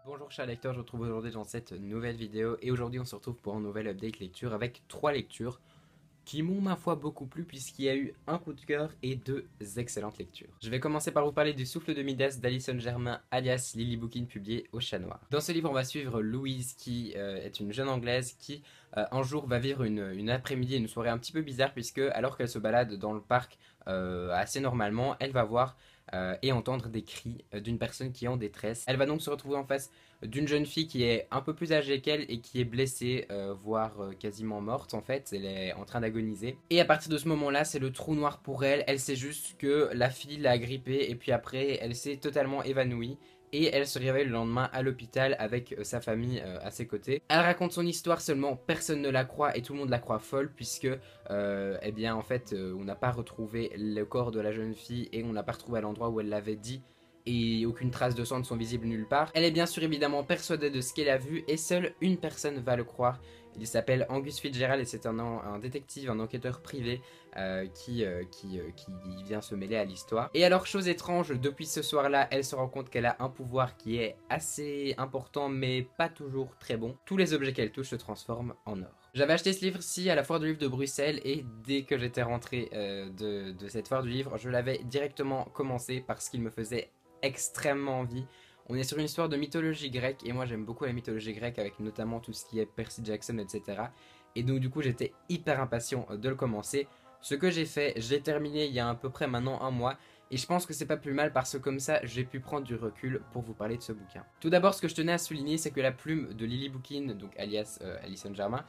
Bonjour chers lecteurs, je vous retrouve aujourd'hui dans cette nouvelle vidéo et aujourd'hui on se retrouve pour un nouvel update lecture avec 3 lectures qui m'ont ma foi beaucoup plu puisqu'il y a eu un coup de cœur et 2 excellentes lectures. Je vais commencer par vous parler du Souffle de Midas d'Alison Germain alias Lily Bookin publié au Chat Noir. Dans ce livre on va suivre Louise qui est une jeune anglaise qui un jour va vivre une après-midi et une soirée un petit peu bizarre puisque alors qu'elle se balade dans le parc assez normalement, elle va voir et entendre des cris d'une personne qui est en détresse. Elle va donc se retrouver en face d'une jeune fille qui est un peu plus âgée qu'elle et qui est blessée, voire quasiment morte en fait. Elle est en train d'agoniser. Et à partir de ce moment-là, c'est le trou noir pour elle. Elle sait juste que la fille l'a agrippée et puis après, elle s'est totalement évanouie. Et elle se réveille le lendemain à l'hôpital avec sa famille à ses côtés. Elle raconte son histoire seulement, personne ne la croit et tout le monde la croit folle puisque, eh bien en fait, on n'a pas retrouvé le corps de la jeune fille et on n'a pas retrouvé à l'endroit où elle l'avait dit et aucune trace de sang ne sont visibles nulle part. Elle est bien sûr évidemment persuadée de ce qu'elle a vu et seule une personne va le croire. Il s'appelle Angus Fitzgerald et c'est un détective, un enquêteur privé qui vient se mêler à l'histoire. Et alors, chose étrange, depuis ce soir-là, elle se rend compte qu'elle a un pouvoir qui est assez important mais pas toujours très bon. Tous les objets qu'elle touche se transforment en or. J'avais acheté ce livre-ci à la foire du livre de Bruxelles et dès que j'étais rentré de cette foire du livre, je l'avais directement commencé parce qu'il me faisait extrêmement envie. On est sur une histoire de mythologie grecque et moi j'aime beaucoup la mythologie grecque avec notamment tout ce qui est Percy Jackson, etc. Et donc du coup j'étais hyper impatient de le commencer. Ce que j'ai fait, j'ai terminé il y a à peu près maintenant un mois et je pense que c'est pas plus mal parce que comme ça j'ai pu prendre du recul pour vous parler de ce bouquin. Tout d'abord, ce que je tenais à souligner, c'est que la plume de Lily Bookin, donc alias Alison Germain,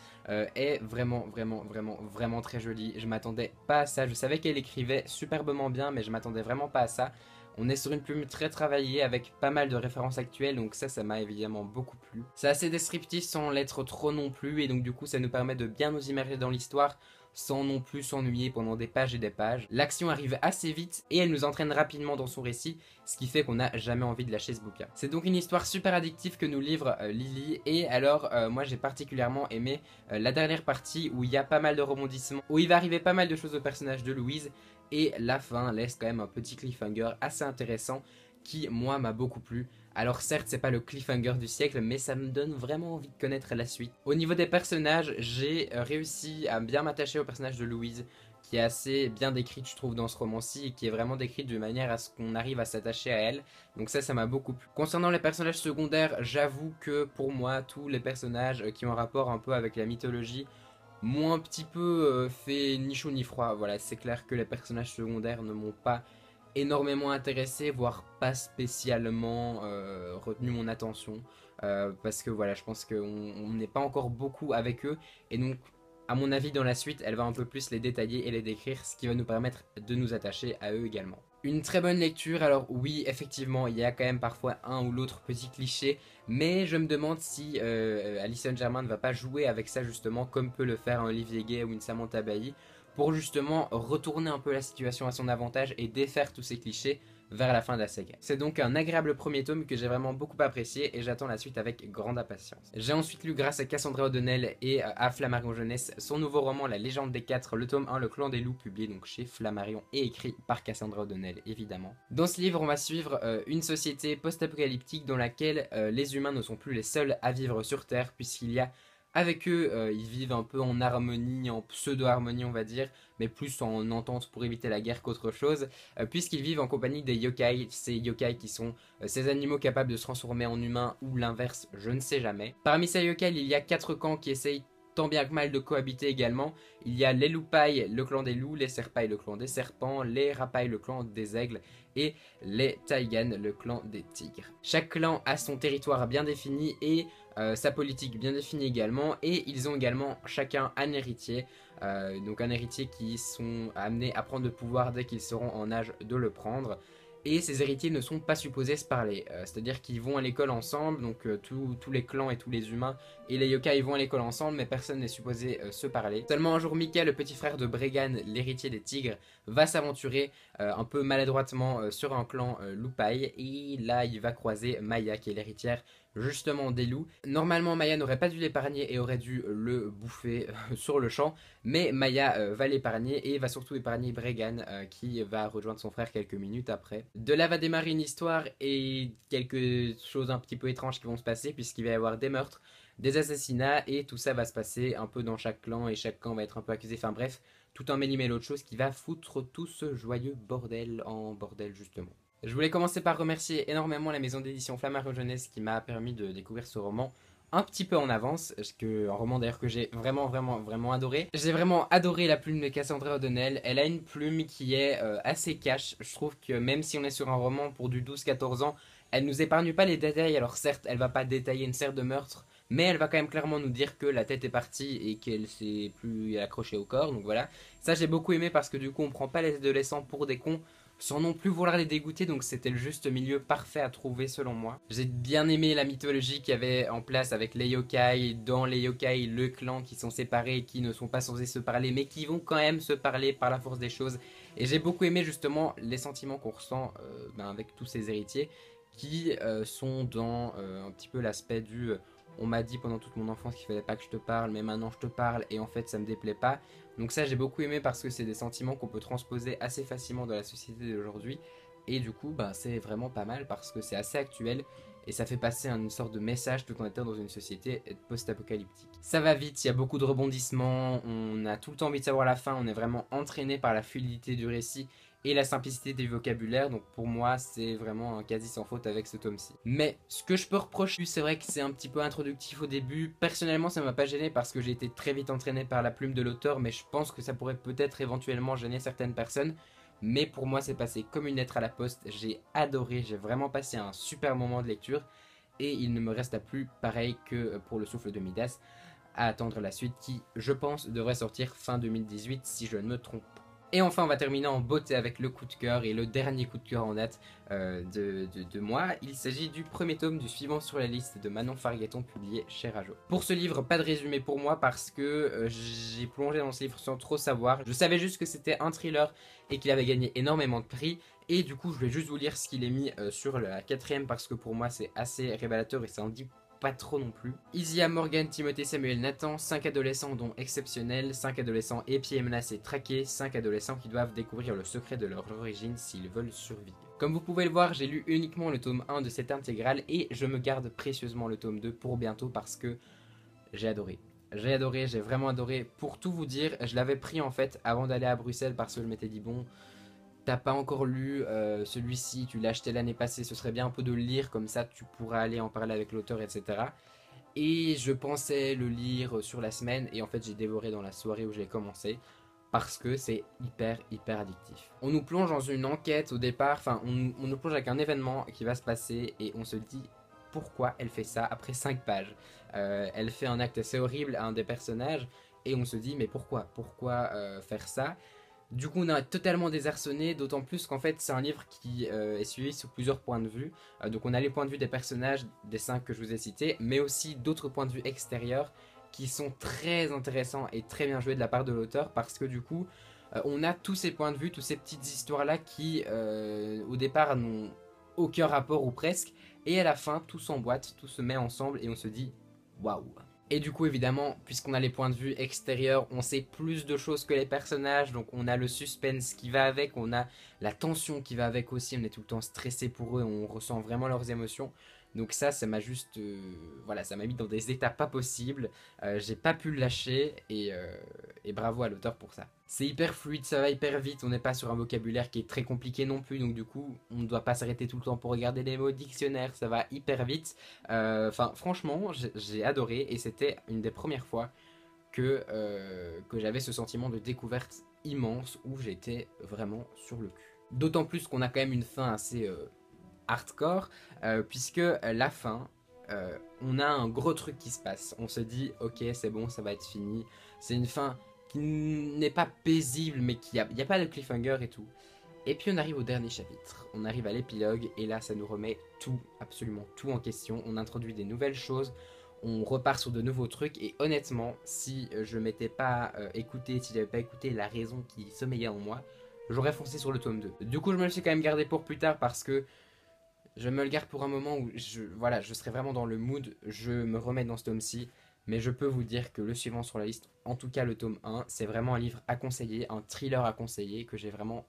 est vraiment très jolie. Je m'attendais pas à ça, je savais qu'elle écrivait superbement bien mais je m'attendais vraiment pas à ça. On est sur une plume très travaillée avec pas mal de références actuelles, donc ça m'a évidemment beaucoup plu. C'est assez descriptif sans l'être trop non plus, et donc du coup ça nous permet de bien nous immerger dans l'histoire sans non plus s'ennuyer pendant des pages et des pages. L'action arrive assez vite et elle nous entraîne rapidement dans son récit, ce qui fait qu'on n'a jamais envie de lâcher ce bouquin. C'est donc une histoire super addictive que nous livre Lily, et alors moi j'ai particulièrement aimé la dernière partie où il y a pas mal de rebondissements, où il va arriver pas mal de choses au personnage de Louise, et la fin laisse quand même un petit cliffhanger assez intéressant qui, moi, m'a beaucoup plu. Alors certes, c'est pas le cliffhanger du siècle, mais ça me donne vraiment envie de connaître la suite. Au niveau des personnages, j'ai réussi à bien m'attacher au personnage de Louise, qui est assez bien décrite, je trouve, dans ce roman-ci, et qui est vraiment décrite de manière à ce qu'on arrive à s'attacher à elle. Donc ça m'a beaucoup plu. Concernant les personnages secondaires, j'avoue que pour moi, tous les personnages qui ont un rapport un peu avec la mythologie m'ont un petit peu fait ni chaud ni froid. Voilà, c'est clair que les personnages secondaires ne m'ont pas énormément intéressé, voire pas spécialement retenu mon attention. Parce que voilà, je pense qu'on n'est pas encore beaucoup avec eux. Et donc, à mon avis, dans la suite, elle va un peu plus les détailler et les décrire, ce qui va nous permettre de nous attacher à eux également. Une très bonne lecture, alors oui, effectivement, il y a quand même parfois un ou l'autre petit cliché, mais je me demande si Alison Germain ne va pas jouer avec ça justement, comme peut le faire un Olivier Gay ou une Samantha Bailly, pour justement retourner un peu la situation à son avantage et défaire tous ces clichés vers la fin de la saga. C'est donc un agréable premier tome que j'ai vraiment beaucoup apprécié et j'attends la suite avec grande impatience. J'ai ensuite lu grâce à Cassandra O'Donnell et à Flammarion Jeunesse son nouveau roman La Légende des Quatre, le tome 1, Le Clan des Loups, publié donc chez Flammarion et écrit par Cassandra O'Donnell évidemment. Dans ce livre, on va suivre une société post-apocalyptique dans laquelle les humains ne sont plus les seuls à vivre sur Terre puisqu'il y a avec eux, ils vivent un peu en harmonie, en pseudo-harmonie on va dire, mais plus en entente pour éviter la guerre qu'autre chose, puisqu'ils vivent en compagnie des yokai, ces yokai qui sont ces animaux capables de se transformer en humains ou l'inverse, je ne sais jamais. Parmi ces yokai, il y a 4 camps qui essayent tant bien que mal de cohabiter également. Il y a les loupailles, le clan des loups, les serpailles, le clan des serpents, les rapailles, le clan des aigles, et les taïganes, le clan des tigres. Chaque clan a son territoire bien défini et sa politique bien définie également, et ils ont également chacun un héritier, donc un héritier qui sont amenés à prendre le pouvoir dès qu'ils seront en âge de le prendre. Et ces héritiers ne sont pas supposés se parler, c'est-à-dire qu'ils vont à l'école ensemble, donc tous les clans et tous les humains et les yokai vont à l'école ensemble, mais personne n'est supposé se parler. Seulement un jour, Mika, le petit frère de Bregan, l'héritier des tigres, va s'aventurer un peu maladroitement sur un clan loupaille, et là il va croiser Maya, qui est l'héritière justement des loups. Normalement Maya n'aurait pas dû l'épargner et aurait dû le bouffer sur le champ, mais Maya va l'épargner et va surtout épargner Bregan qui va rejoindre son frère quelques minutes après. De là va démarrer une histoire et quelques choses un petit peu étranges qui vont se passer puisqu'il va y avoir des meurtres, des assassinats et tout ça va se passer un peu dans chaque clan et chaque clan va être un peu accusé, enfin bref, tout un mêle-mêle autre chose qui va foutre tout ce joyeux bordel en bordel justement. Je voulais commencer par remercier énormément la maison d'édition Flammarion Jeunesse qui m'a permis de découvrir ce roman un petit peu en avance, un roman d'ailleurs que j'ai vraiment adoré. J'ai vraiment adoré la plume de Cassandra O'Donnell, elle a une plume qui est assez cash, je trouve que même si on est sur un roman pour du 12-14 ans, elle nous épargne pas les détails, alors certes elle va pas détailler une série de meurtres, mais elle va quand même clairement nous dire que la tête est partie et qu'elle s'est plus accrochée au corps, donc voilà. Ça j'ai beaucoup aimé parce que du coup on prend pas les adolescents pour des cons, sans non plus vouloir les dégoûter, donc c'était le juste milieu parfait à trouver selon moi. J'ai bien aimé la mythologie qu'il y avait en place avec les yokai, dans les yokai, le clan qui sont séparés, qui ne sont pas censés se parler, mais qui vont quand même se parler par la force des choses. Et j'ai beaucoup aimé justement les sentiments qu'on ressent avec tous ces héritiers, qui sont dans un petit peu l'aspect du... on m'a dit pendant toute mon enfance qu'il fallait pas que je te parle, mais maintenant je te parle et en fait ça me déplaît pas. Donc ça j'ai beaucoup aimé parce que c'est des sentiments qu'on peut transposer assez facilement dans la société d'aujourd'hui. Et du coup c'est vraiment pas mal parce que c'est assez actuel et ça fait passer une sorte de message tout en étant dans une société post-apocalyptique. Ça va vite, il y a beaucoup de rebondissements, on a tout le temps envie de savoir la fin, on est vraiment entraîné par la fluidité du récit et la simplicité du vocabulaire, donc pour moi c'est vraiment un quasi sans faute avec ce tome-ci. Mais ce que je peux reprocher, c'est vrai que c'est un petit peu introductif au début, personnellement ça m'a pas gêné parce que j'ai été très vite entraîné par la plume de l'auteur, mais je pense que ça pourrait peut-être éventuellement gêner certaines personnes, mais pour moi c'est passé comme une lettre à la poste, j'ai adoré, j'ai vraiment passé un super moment de lecture, et il ne me reste plus, pareil que pour le souffle de Midas, à attendre la suite qui, je pense, devrait sortir fin 2018 si je ne me trompe pas. Et enfin, on va terminer en beauté avec le coup de cœur et le dernier coup de cœur en date de moi. Il s'agit du premier tome du suivant sur la liste de Manon Fargueton publié chez Rajo. Pour ce livre, pas de résumé pour moi parce que j'ai plongé dans ce livre sans trop savoir. Je savais juste que c'était un thriller et qu'il avait gagné énormément de prix. Et du coup, je vais juste vous lire ce qu'il est mis sur la quatrième parce que pour moi, c'est assez révélateur et ça en dit pas trop non plus. Isia, Morgan, Timothée, Samuel, Nathan, 5 adolescents dont exceptionnels, 5 adolescents épiés, menacés, traqués, 5 adolescents qui doivent découvrir le secret de leur origine s'ils veulent survivre. Comme vous pouvez le voir, j'ai lu uniquement le tome 1 de cette intégrale et je me garde précieusement le tome 2 pour bientôt parce que j'ai adoré. J'ai adoré, j'ai vraiment adoré. Pour tout vous dire, je l'avais pris en fait avant d'aller à Bruxelles parce que je m'étais dit bon, t'as pas encore lu celui-ci, tu l'as acheté l'année passée, ce serait bien un peu de le lire, comme ça tu pourras aller en parler avec l'auteur, etc. Et je pensais le lire sur la semaine, et en fait j'ai dévoré dans la soirée où j'ai commencé, parce que c'est hyper addictif. On nous plonge dans une enquête au départ, enfin on nous plonge avec un événement qui va se passer, et on se dit pourquoi elle fait ça après 5 pages. Elle fait un acte assez horrible à un des personnages, et on se dit mais pourquoi faire ça. Du coup, on a totalement désarçonné, d'autant plus qu'en fait, c'est un livre qui est suivi sous plusieurs points de vue. Donc, on a les points de vue des personnages, des 5 que je vous ai cités, mais aussi d'autres points de vue extérieurs qui sont très intéressants et très bien joués de la part de l'auteur parce que du coup, on a tous ces points de vue, toutes ces petites histoires-là qui, au départ, n'ont aucun rapport ou presque, et à la fin, tout s'emboîte, tout se met ensemble et on se dit waouh! Et du coup, évidemment, puisqu'on a les points de vue extérieurs, on sait plus de choses que les personnages, donc on a le suspense qui va avec, on a la tension qui va avec aussi, on est tout le temps stressé pour eux, on ressent vraiment leurs émotions. Donc ça m'a juste... voilà, ça m'a mis dans des états pas possibles, j'ai pas pu le lâcher, et bravo à l'auteur pour ça. C'est hyper fluide, ça va hyper vite, on n'est pas sur un vocabulaire qui est très compliqué non plus, donc du coup, on ne doit pas s'arrêter tout le temps pour regarder les mots dictionnaire, ça va hyper vite. Enfin, franchement, j'ai adoré, et c'était une des premières fois que j'avais ce sentiment de découverte immense, où j'étais vraiment sur le cul. D'autant plus qu'on a quand même une fin assez hardcore, puisque la fin, on a un gros truc qui se passe. On se dit, ok, c'est bon, ça va être fini. C'est une fin qui n'est pas paisible, mais il n'y a pas de cliffhanger et tout. Et puis on arrive au dernier chapitre, on arrive à l'épilogue, et là ça nous remet tout, absolument tout en question. On introduit des nouvelles choses, on repart sur de nouveaux trucs, et honnêtement, si je m'étais pas écouté, si j'avais pas écouté la raison qui sommeillait en moi, j'aurais foncé sur le tome 2. Du coup, je me le suis quand même gardé pour plus tard parce que Je me le garde pour un moment où voilà, je serai vraiment dans le mood, je me remets dans ce tome-ci, mais je peux vous dire que le suivant sur la liste, en tout cas le tome 1, c'est vraiment un livre à conseiller, un thriller à conseiller que j'ai vraiment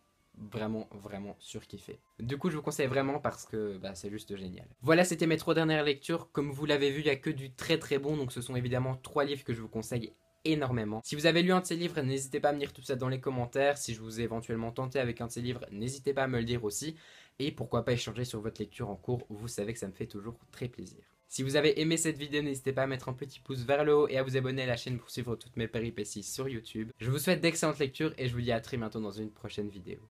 surkiffé. Du coup, je vous conseille vraiment parce que bah, c'est juste génial. Voilà, c'était mes 3 dernières lectures. Comme vous l'avez vu, il n'y a que du très bon, donc ce sont évidemment 3 livres que je vous conseille énormément. Si vous avez lu un de ces livres, n'hésitez pas à me dire tout ça dans les commentaires. Si je vous ai éventuellement tenté avec un de ces livres, n'hésitez pas à me le dire aussi. Et pourquoi pas échanger sur votre lecture en cours, vous savez que ça me fait toujours très plaisir. Si vous avez aimé cette vidéo, n'hésitez pas à mettre un petit pouce vers le haut et à vous abonner à la chaîne pour suivre toutes mes péripéties sur YouTube. Je vous souhaite d'excellentes lectures et je vous dis à très bientôt dans une prochaine vidéo.